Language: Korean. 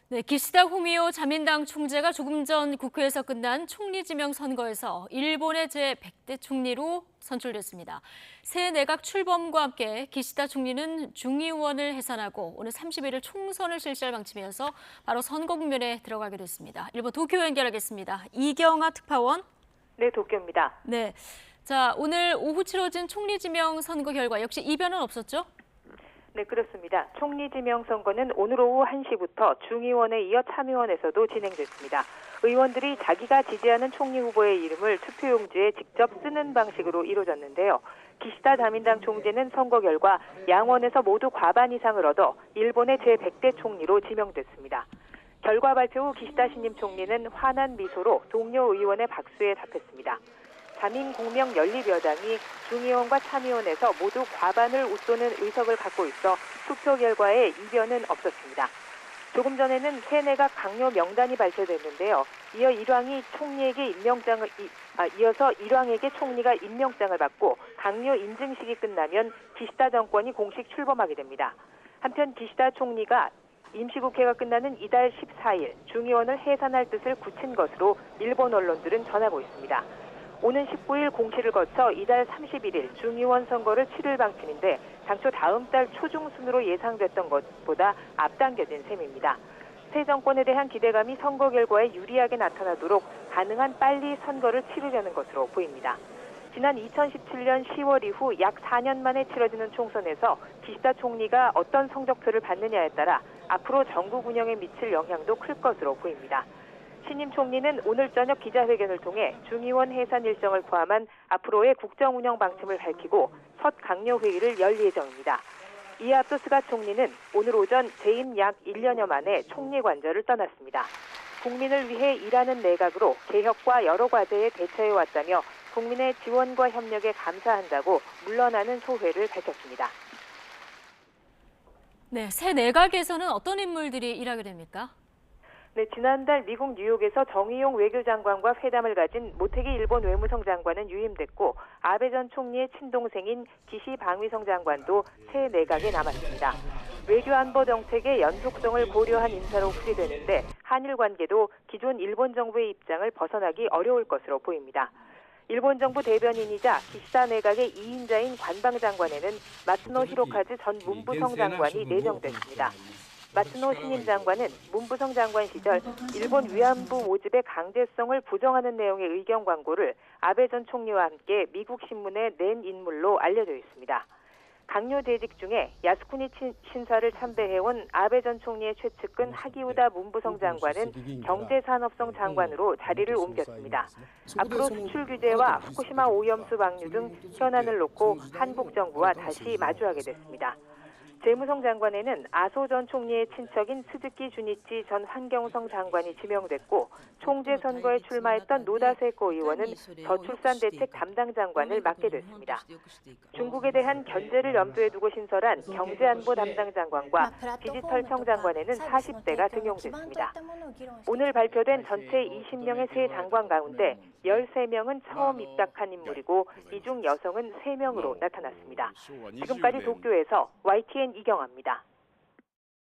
네, 기시다 후미오 자민당 총재가 조금 전 국회에서 끝난 총리 지명 선거에서 일본의 제100대 총리로 선출됐습니다. 새 내각 출범과 함께 기시다 총리는 중의원을 해산하고 오늘 31일 총선을 실시할 방침이어서 바로 선거 국면에 들어가게 됐습니다. 일본 도쿄 연결하겠습니다. 이경아 특파원. 네, 도쿄입니다. 네, 자 오늘 오후 치러진 총리 지명 선거 결과 역시 이변은 없었죠? 네, 그렇습니다. 총리 지명 선거는 오늘 오후 1시부터 중의원에 이어 참의원에서도 진행됐습니다. 의원들이 자기가 지지하는 총리 후보의 이름을 투표용지에 직접 쓰는 방식으로 이루어졌는데요. 기시다 자민당 총재는 선거 결과 양원에서 모두 과반 이상을 얻어 일본의 제100대 총리로 지명됐습니다. 결과 발표 후 기시다 신임 총리는 환한 미소로 동료 의원의 박수에 답했습니다. 자민공명연립여당이 중의원과 참의원에서 모두 과반을 웃도는 의석을 갖고 있어 투표 결과에 이변은 없었습니다. 조금 전에는 새 내각 강요 명단이 발표됐는데요. 이어서 일왕에게 총리가 임명장을 받고 강요 인증식이 끝나면 기시다 정권이 공식 출범하게 됩니다. 한편 기시다 총리가 임시국회가 끝나는 이달 14일 중의원을 해산할 뜻을 굳힌 것으로 일본 언론들은 전하고 있습니다. 오는 19일 공시를 거쳐 이달 31일 중의원 선거를 치를 방침인데 당초 다음 달 초중순으로 예상됐던 것보다 앞당겨진 셈입니다. 새 정권에 대한 기대감이 선거 결과에 유리하게 나타나도록 가능한 빨리 선거를 치르려는 것으로 보입니다. 지난 2017년 10월 이후 약 4년 만에 치러지는 총선에서 기시다 총리가 어떤 성적표를 받느냐에 따라 앞으로 전국 운영에 미칠 영향도 클 것으로 보입니다. 신임 총리는 오늘 저녁 기자회견을 통해 중의원 해산 일정을 포함한 앞으로의 국정 운영 방침을 밝히고 첫 강요 회의를 열 예정입니다. 이에 앞서 스가 총리는 오늘 오전 재임 약 1년여 만에 총리 관저를 떠났습니다. 국민을 위해 일하는 내각으로 개혁과 여러 과제에 대처해왔다며 국민의 지원과 협력에 감사한다고 물러나는 소회를 밝혔습니다. 네, 새 내각에서는 어떤 인물들이 일하게 됩니까? 네, 지난달 미국 뉴욕에서 정의용 외교장관과 회담을 가진 모태기 일본 외무성 장관은 유임됐고 아베 전 총리의 친동생인 기시 방위성 장관도 새 내각에 남았습니다. 외교안보 정책의 연속성을 고려한 인사로 풀이되는데 한일 관계도 기존 일본 정부의 입장을 벗어나기 어려울 것으로 보입니다. 일본 정부 대변인이자 기시다 내각의 2인자인 관방장관에는 마츠노 히로카즈 전 문부성 장관이 내정됐습니다. 마츠노 신임 장관은 문부성 장관 시절 일본 위안부 모집의 강제성을 부정하는 내용의 의견 광고를 아베 전 총리와 함께 미국 신문에 낸 인물로 알려져 있습니다. 강요 대직 중에 야스쿠니 신사를 참배해온 아베 전 총리의 최측근 하기우다 문부성 장관은 경제산업성 장관으로 자리를 옮겼습니다. 앞으로 수출 규제와 후쿠시마 오염수 방류 등 현안을 놓고 한국 정부와 다시 마주하게 됐습니다. 재무성 장관에는 아소 전 총리의 친척인 스즈키 주니치 전 환경성 장관이 지명됐고 총재 선거에 출마했던 노다 세코 의원은 저출산 대책 담당 장관을 맡게 됐습니다. 중국에 대한 견제를 염두에 두고 신설한 경제안보 담당 장관과 디지털청 장관에는 40대가 등용됐습니다. 오늘 발표된 전체 20명의 새 장관 가운데 13명은 처음 입각한 인물이고 이 중 여성은 3명으로 나타났습니다. 지금까지 도쿄에서 YTN 이경아입니다.